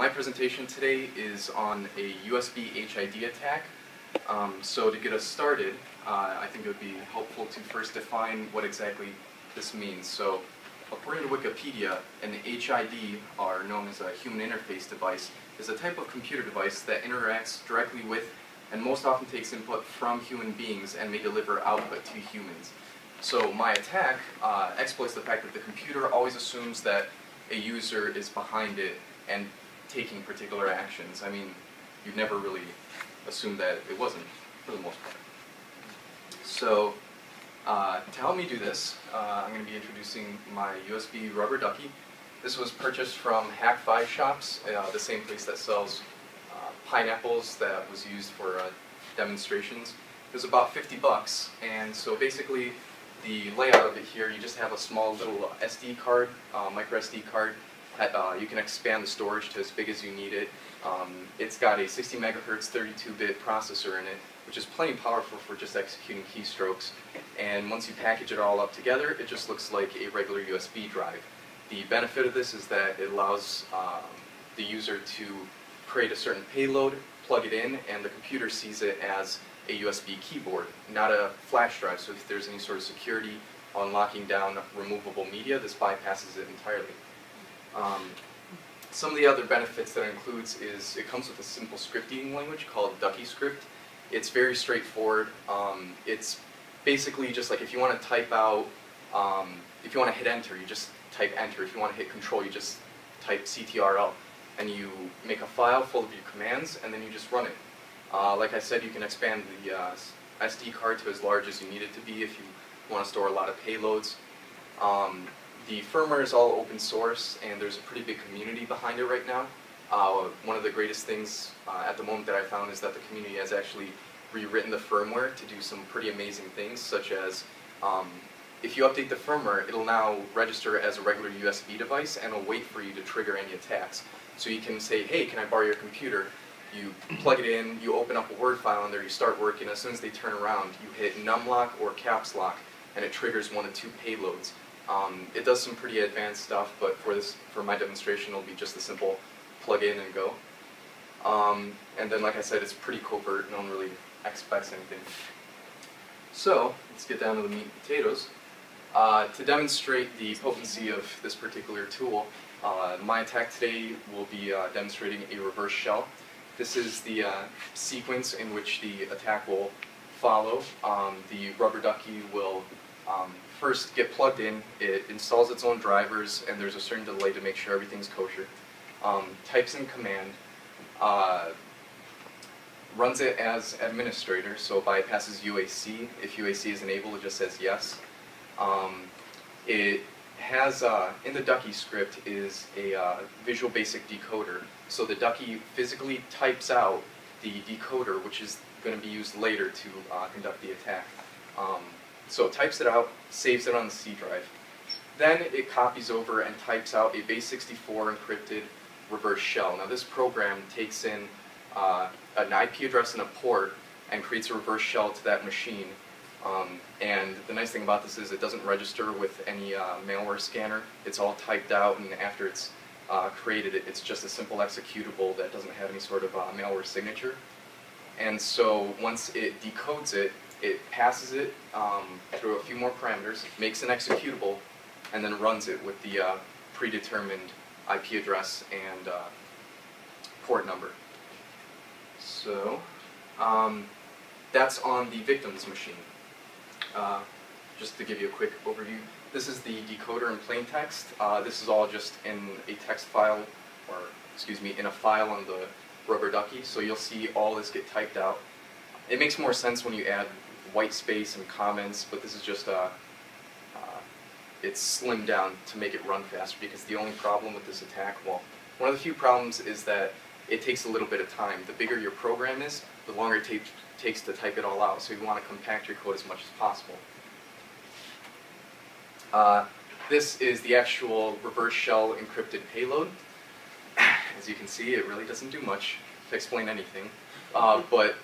My presentation today is on a USB HID attack. So to get us started, I think it would be helpful to first define what exactly this means. So according to Wikipedia, an HID, or known as a human interface device, is a type of computer device that interacts directly with and most often takes input from human beings and may deliver output to humans. So my attack exploits the fact that the computer always assumes that a user is behind it and taking particular actions. I mean, you'd never really assume that it wasn't, for the most part. So to help me do this, I'm going to be introducing my USB Rubber Ducky. This was purchased from Hack5 shops, the same place that sells pineapples that was used for demonstrations. It was about 50 bucks, and so basically the layout of it here, you just have a small little SD card, micro SD card. You can expand the storage to as big as you need it. It's got a 60 megahertz 32-bit processor in it, which is plenty powerful for just executing keystrokes. And once you package it all up together, it just looks like a regular USB drive. The benefit of this is that it allows the user to create a certain payload, plug it in, and the computer sees it as a USB keyboard, not a flash drive. So if there's any sort of security on locking down removable media, this bypasses it entirely. Some of the other benefits that it includes is it comes with a simple scripting language called Ducky script. It's very straightforward. It's basically just like if you want to type out, if you want to hit enter, you just type enter. If you want to hit control, you just type ctrl, and you make a file full of your commands, and then you just run it. Like I said, you can expand the SD card to as large as you need it to be if you want to store a lot of payloads. The firmware is all open source, and there's a pretty big community behind it right now. One of the greatest things at the moment that I found is that the community has actually rewritten the firmware to do some pretty amazing things, such as if you update the firmware, it'll now register as a regular USB device and it'll wait for you to trigger any attacks. So you can say, hey, can I borrow your computer? You plug it in, you open up a Word file in there, you start working. As soon as they turn around, you hit numlock or caps lock, and it triggers one of two payloads. It does some pretty advanced stuff, but for my demonstration, it'll be just a simple plug in and go. And then, like I said, it's pretty covert. No one really expects anything. So let's get down to the meat and potatoes. To demonstrate the potency of this particular tool, my attack today will be demonstrating a reverse shell. This is the sequence in which the attack will follow. The rubber ducky will first get plugged in, it installs its own drivers, and there's a certain delay to make sure everything's kosher. Types in command, runs it as administrator, so bypasses UAC. If UAC is enabled, it just says yes. It has, in the Ducky script, is a Visual Basic decoder. So the Ducky physically types out the decoder, which is going to be used later to conduct the attack. So it types it out, saves it on the C drive. Then it copies over and types out a base64 encrypted reverse shell. Now this program takes in an IP address and a port and creates a reverse shell to that machine. And the nice thing about this is it doesn't register with any malware scanner. It's all typed out, and after it's created, it's just a simple executable that doesn't have any sort of malware signature. And so once it decodes it, it passes it through a few more parameters, makes an executable, and then runs it with the predetermined IP address and port number. So that's on the victim's machine. Just to give you a quick overview, this is the decoder in plain text. This is all just in a text file, or excuse me, in a file on the rubber ducky. So you'll see all this get typed out. It makes more sense when you add white space and comments, but this is just it's slimmed down to make it run faster, because the only problem with this attack, well, one of the few problems is that it takes a little bit of time. The bigger your program is, the longer it takes to type it all out, so you want to compact your code as much as possible. This is the actual reverse shell encrypted payload. As you can see, it really doesn't do much to explain anything, but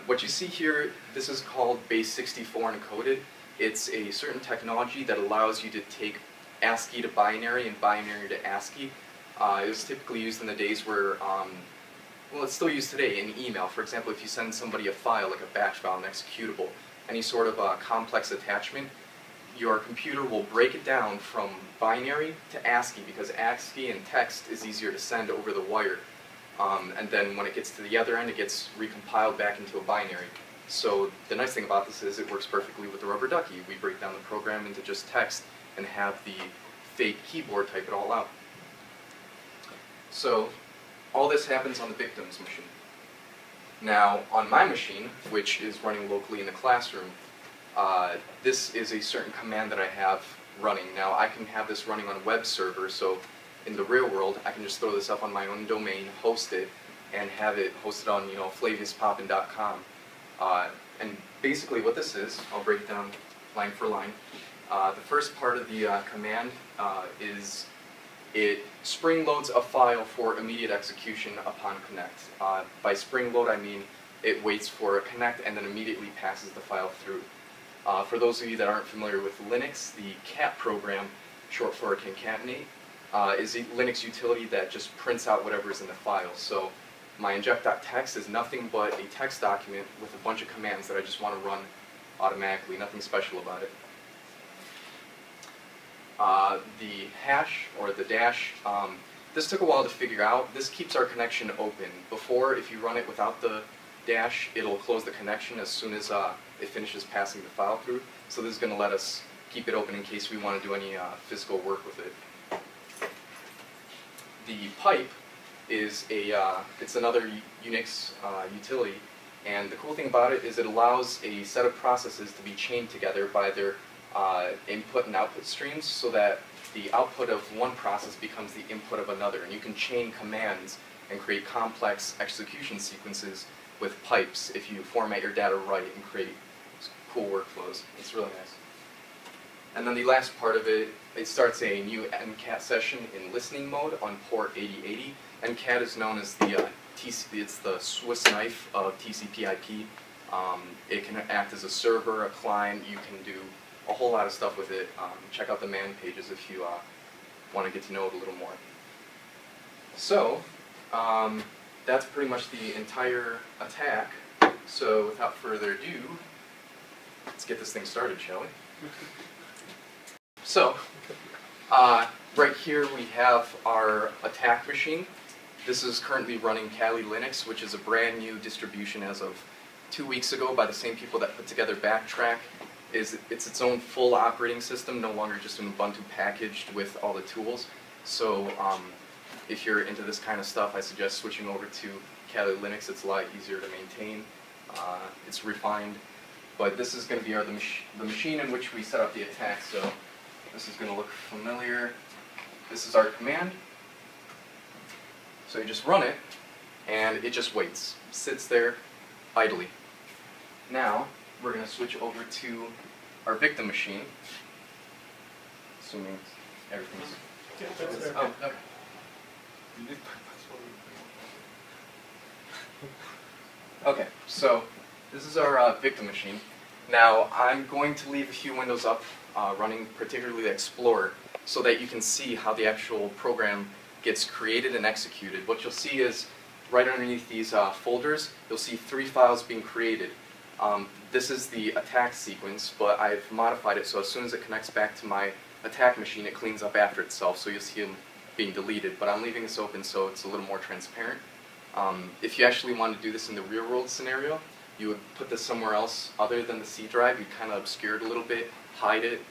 what you see here, this is called base64 encoded. It's a certain technology that allows you to take ASCII to binary and binary to ASCII It was typically used in the days where, well, it's still used today in email. For example, if you send somebody a file, like a batch file, an executable, any sort of complex attachment, your computer will break it down from binary to ASCII, because ASCII and text is easier to send over the wire. And then when it gets to the other end, it gets recompiled back into a binary. So the nice thing about this is it works perfectly with the Rubber Ducky. We break down the program into just text and have the fake keyboard type it all out. So all this happens on the victim's machine. Now, on my machine, which is running locally in the classroom, this is a certain command that I have running. Now, I can have this running on a web server, so in the real world, I can just throw this up on my own domain, host it, and have it hosted on, flaviuspoppin.com. And basically what this is, I'll break it down line for line. The first part of the command is it spring loads a file for immediate execution upon connect. By spring load, I mean it waits for a connect and then immediately passes the file through. For those of you that aren't familiar with Linux, the cat program, short for concatenate, is a Linux utility that just prints out whatever is in the file. So my inject.txt is nothing but a text document with a bunch of commands that I just want to run automatically, nothing special about it. The hash, or the dash, this took a while to figure out. This keeps our connection open. Before, if you run it without the dash, it'll close the connection as soon as it finishes passing the file through. So this is going to let us keep it open in case we want to do any physical work with it. The pipe is it's another Unix utility, and the cool thing about it is it allows a set of processes to be chained together by their input and output streams, so that the output of one process becomes the input of another, and you can chain commands and create complex execution sequences with pipes if you format your data right and create cool workflows. It's really nice. And then the last part of it, it starts a new NCAT session in listening mode on port 8080. NCAT is known as the it's the Swiss knife of TCP/IP. It can act as a server, a client. You can do a whole lot of stuff with it. Check out the man pages if you want to get to know it a little more. So that's pretty much the entire attack. So without further ado, let's get this thing started, shall we? So right here we have our attack machine. This is currently running Kali Linux, which is a brand new distribution as of 2 weeks ago by the same people that put together Backtrack. It's its own full operating system, no longer just an Ubuntu packaged with all the tools. So if you're into this kind of stuff, I suggest switching over to Kali Linux. It's a lot easier to maintain. It's refined. But this is going to be the machine in which we set up the attack. So this is going to look familiar. This is our command. So you just run it, and it just waits. Sits there idly. Now, we're going to switch over to our victim machine, assuming everything's... Yeah, that's fair. Oh, okay. Okay, so this is our victim machine. Now, I'm going to leave a few windows up, running particularly the Explorer, so that you can see how the actual program gets created and executed. What you'll see is, right underneath these folders, you'll see 3 files being created. This is the attack sequence, but I've modified it so as soon as it connects back to my attack machine, it cleans up after itself, so you'll see them being deleted. But I'm leaving this open so it's a little more transparent. If you actually want to do this in the real world scenario, you would put this somewhere else other than the C drive. You'd kind of obscure it a little bit, hide it.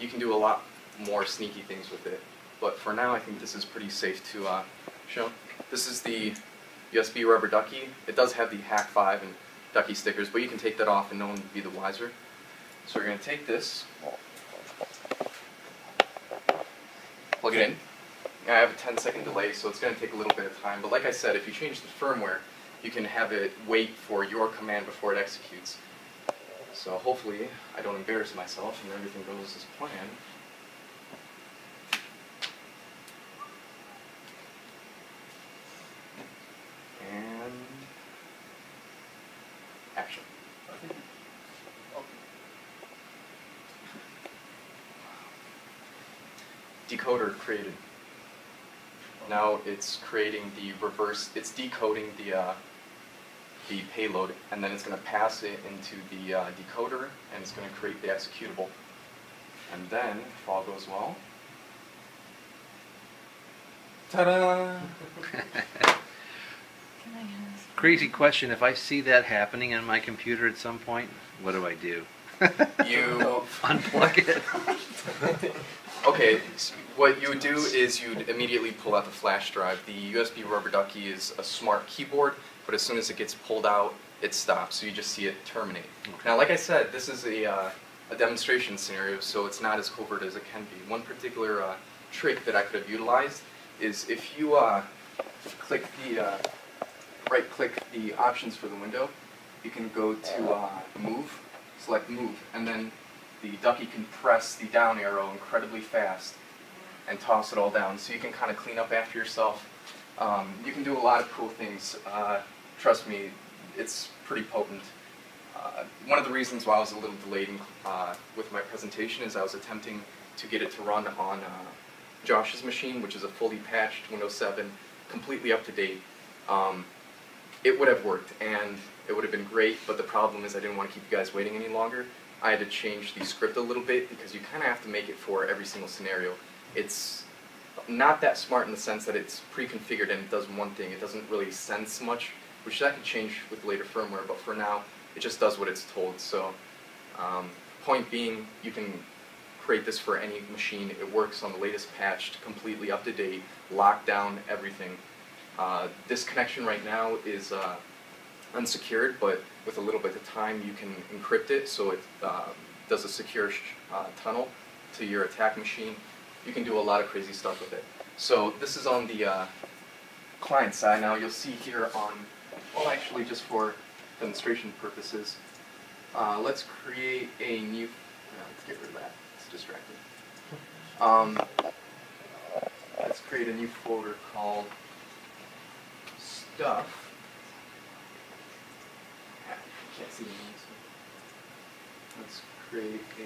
You can do a lot more sneaky things with it. But for now, I think this is pretty safe to show. This is the USB Rubber Ducky. It does have the Hack 5 and Ducky stickers, but you can take that off and no one would be the wiser. So we're going to take this, plug it in. I have a 10-second delay, so it's going to take a little bit of time. But like I said, if you change the firmware, you can have it wait for your command before it executes. So hopefully, I don't embarrass myself and everything goes as planned. And action. Decoder created. Now it's creating the reverse, it's decoding the payload, and then it's going to pass it into the decoder, and it's going to create the executable. And then, if all goes well, ta-da! Crazy question, if I see that happening on my computer at some point, what do I do? You unplug it. Okay, so what you would do is you'd immediately pull out the flash drive. The USB Rubber Ducky is a smart keyboard, but as soon as it gets pulled out, it stops, so you just see it terminate. Okay. Now, like I said, this is a demonstration scenario, so it's not as covert as it can be. One particular trick that I could have utilized is if you click the right-click the options for the window, you can go to Move, select Move, and then the Ducky can press the down arrow incredibly fast and toss it all down, so you can kind of clean up after yourself. You can do a lot of cool things. Trust me, it's pretty potent. One of the reasons why I was a little delayed with my presentation is I was attempting to get it to run on Josh's machine, which is a fully patched Windows 7, completely up to date. It would have worked, and it would have been great, but the problem is I didn't want to keep you guys waiting any longer. I had to change the script a little bit because you kind of have to make it for every single scenario. It's not that smart in the sense that it's pre-configured and it does one thing. It doesn't really sense much, which that can change with later firmware, but for now, it just does what it's told. So, point being, you can create this for any machine. It works on the latest patched, completely up to date, locked down everything. This connection right now is unsecured, but with a little bit of time you can encrypt it so it does a secure tunnel to your attack machine. You can do a lot of crazy stuff with it. So this is on the client side. Now you'll see here on, well actually just for demonstration purposes, let's create a new, let's get rid of that, it's distracting. Let's create a new folder called Stuff. Can't see the names. Let's create a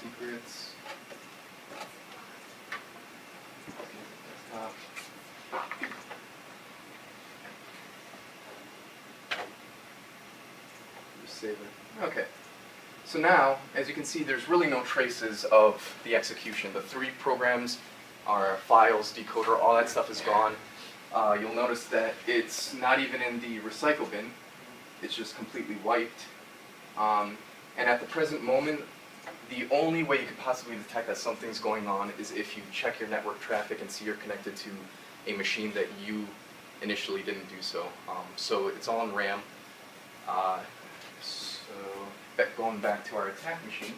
secrets. Desktop. Just save it. Okay. So now, as you can see, there's really no traces of the execution. The three programs, our files, decoder, all that stuff is gone. You'll notice that it's not even in the recycle bin. It's just completely wiped. And at the present moment, the only way you could possibly detect that something's going on is if you check your network traffic and see you're connected to a machine that you initially didn't do so. So it's all in RAM. Going back to our attack machine.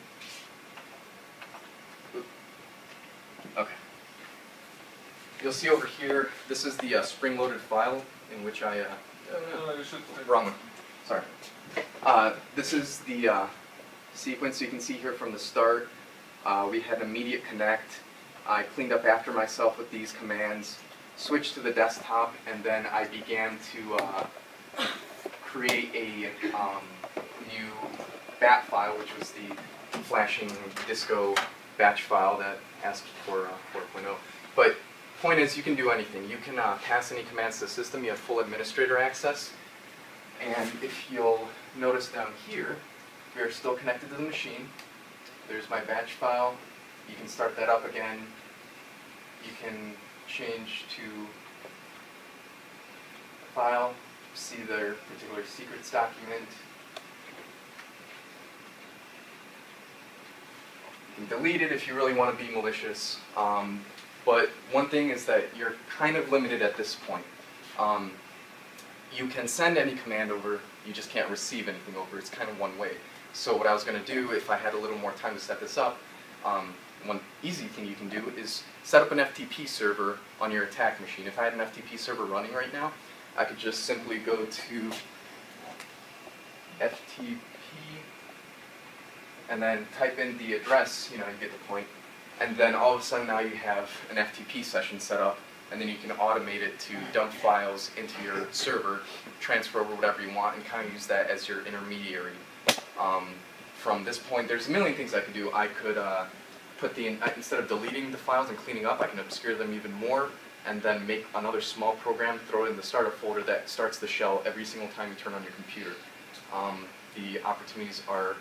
Okay. You'll see over here, this is the spring-loaded file in which I, wrong one, sorry. This is the sequence you can see here from the start. We had immediate connect. I cleaned up after myself with these commands, switched to the desktop, and then I began to create a new bat file, which was the flashing disco batch file that asked for 4.0. But point is, you can do anything. You can pass any commands to the system. You have full administrator access. And if you'll notice down here, we are still connected to the machine. There's my batch file. You can start that up again. You can change to file, see their particular secrets document. You can delete it if you really want to be malicious. But one thing is that you're kind of limited at this point. You can send any command over, you just can't receive anything over. It's kind of one way. So what I was going to do, if I had a little more time to set this up, one easy thing you can do is set up an FTP server on your attack machine. If I had an FTP server running right now, I could just simply go to FTP and then type in the address, you get the point. And then all of a sudden now you have an FTP session set up, and then you can automate it to dump files into your server, transfer over whatever you want, and kind of use that as your intermediary. from this point, there's a million things I could do. I could put instead of deleting the files and cleaning up, I can obscure them even more, and then make another small program, throw it in the startup folder that starts the shell every single time you turn on your computer. The opportunities are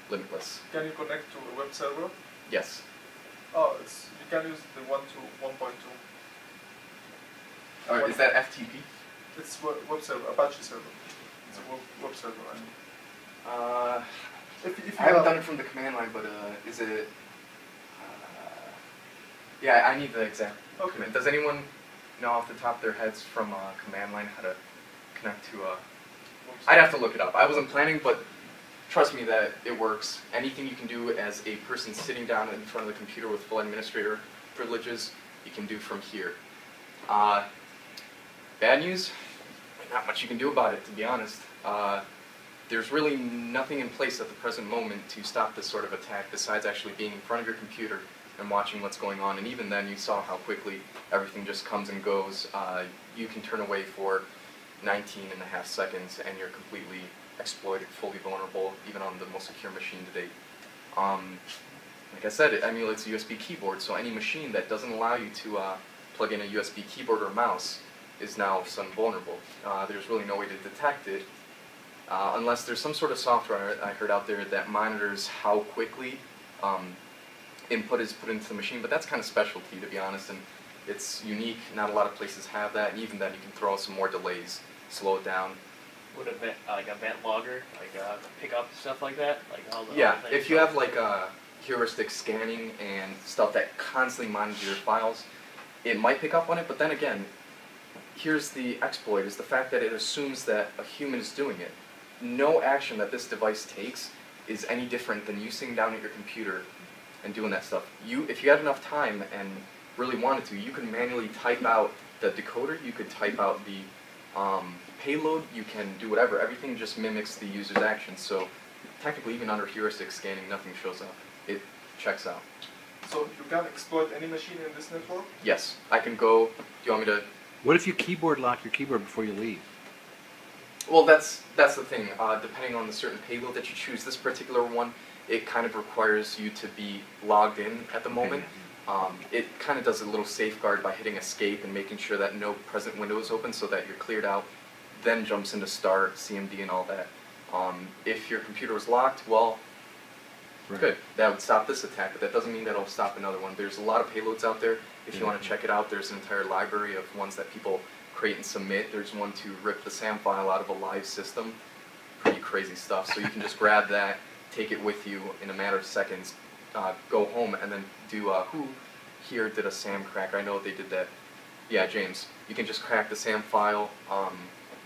limitless. Can you connect to a web server? Yes. Oh, you can use the 1 to 1.2. Is that FTP? It's web server, Apache server. It's a web server. If I haven't done it from the command line, but is it? Yeah, I need the exact. Okay. Does anyone know off the top of their heads from command line how to connect to a? I'd have to look it up. I wasn't planning, but trust me that it works. Anything you can do as a person sitting down in front of the computer with full administrator privileges, you can do from here. Bad news? Not much you can do about it, to be honest. There's really nothing in place at the present moment to stop this sort of attack besides actually being in front of your computer and watching what's going on. And even then, you saw how quickly everything just comes and goes. You can turn away for 19.5 seconds and you're completely exploited, fully vulnerable, even on the most secure machine to date. Like I said, it emulates a USB keyboard, so any machine that doesn't allow you to plug in a USB keyboard or mouse is now suddenly vulnerable. There's really no way to detect it, unless there's some sort of software I heard out there that monitors how quickly input is put into the machine, but that's kind of specialty, to be honest, and it's unique. Not a lot of places have that, and even then you can throw some more delays, slow it down. Would like a vent logger, pick up stuff like that? All the Yeah, if you have heuristic scanning and stuff that constantly monitors your files, it might pick up on it, but then again, here's the exploit, is the fact that it assumes that a human is doing it. No action that this device takes is any different than you sitting down at your computer and doing that stuff. If you had enough time and really wanted to, you could manually type out the decoder, you could type out the payload, you can do whatever. Everything just mimics the user's actions, so technically even under heuristic scanning, nothing shows up. It checks out. So you can exploit any machine in this network? Yes, I can go. Do you want me to? What if you keyboard lock your keyboard before you leave? Well, that's the thing. Depending on the certain payload that you choose, this particular one, it kind of requires you to be logged in at the moment. It kind of does a little safeguard by hitting escape and making sure that no present window is open so that you're cleared out, then jumps into start, CMD, and all that. If your computer is locked, well, right. Good. That would stop this attack, but that doesn't mean that it'll stop another one. There's a lot of payloads out there. If you want to check it out, there's an entire library of ones that people create and submit. There's one to rip the SAM file out of a live system. Pretty crazy stuff. So you can just grab that, take it with you in a matter of seconds, go home, and then do who here did a SAM crack. I know they did that. Yeah, James. You can just crack the SAM file,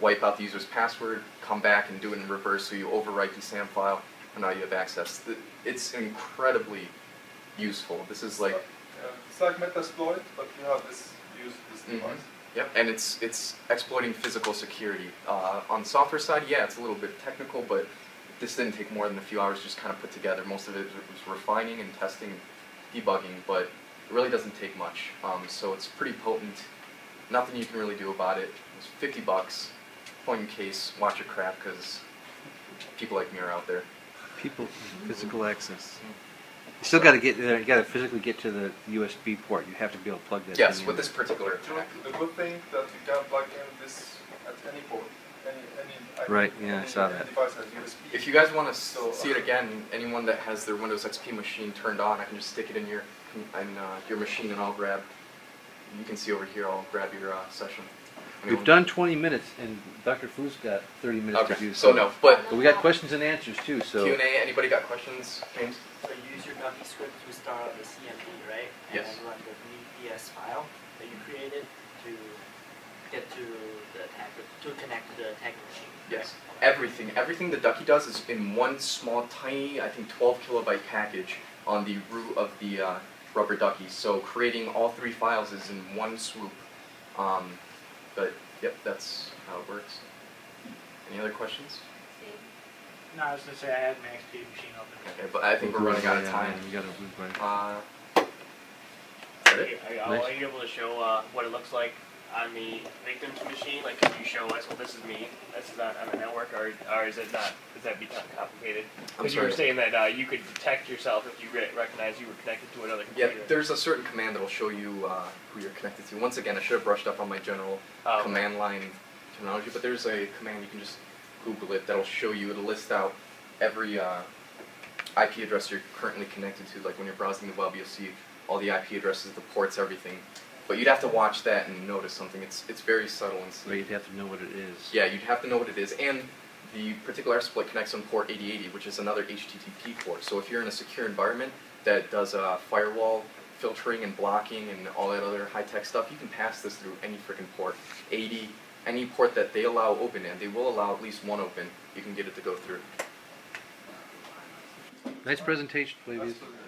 wipe out the user's password, come back and do it in reverse, so you overwrite the SAM file, and now you have access. It's incredibly useful. This is like... it's like Metasploit, but you have this device. Yep, and it's exploiting physical security. On the software side, yeah, it's a little bit technical, but this didn't take more than a few hours just kind of put together. Most of it was refining and testing, debugging, but it really doesn't take much. So it's pretty potent. Nothing you can really do about it. It's $50. Point in case, watch your crap, because people like me are out there. People, physical access. You still got to get there. You got to physically get to the USB port. You have to be able to plug that. Yes, thing with in. this particular attack. The good thing that you can plug in this at any port, Right. Yeah, I saw any that. device has USB. If you guys want to see it again, anyone that has their Windows XP machine turned on, I can just stick it in your machine, and I'll grab. You can see over here. I'll grab your session. We've done 20 minutes, and Dr. Fu's got 30 minutes to do. So no, but we got questions and answers too. So Q&A. Anybody got questions, James? So you use your Ducky script to start up the CMD, right? Yes. And then run the VS file that you created to get to the attacker, to connect to the attacking machine. Yes. Everything the Ducky does is in one small, tiny, I think 12 kilobyte package on the root of the Rubber Ducky. So creating all 3 files is in one swoop. But yep, that's how it works. Any other questions? No, I was going to say I had my XP machine open. Okay, but I think we're running out of time. We got to move by. Is that it? Are you able to show what it looks like on the victim's machine? Like, can you show us, well, this is me, this is on the network, or is it not? Does that become complicated? complicated. I'm Because you were sorry. saying that you could detect yourself if you recognized you were connected to another Yeah, computer. there's a certain command that'll show you who you're connected to. Once again, I should have brushed up on my general Oh. command line terminology, but there's a command, you can just Google it, that'll show you, it'll list out every IP address you're currently connected to. Like when you're browsing the web, you'll see all the IP addresses, the ports, everything. But you'd have to watch that and notice something. It's very subtle and But you'd have to know what it is. yeah, you'd have to know what it is. And the particular split connects on port 8080, which is another HTTP port. So if you're in a secure environment that does firewall filtering and blocking and all that other high-tech stuff, you can pass this through any freaking port. 80, any port that they allow open, and they will allow at least one open, you can get it to go through. Nice presentation, Flavius. Absolutely.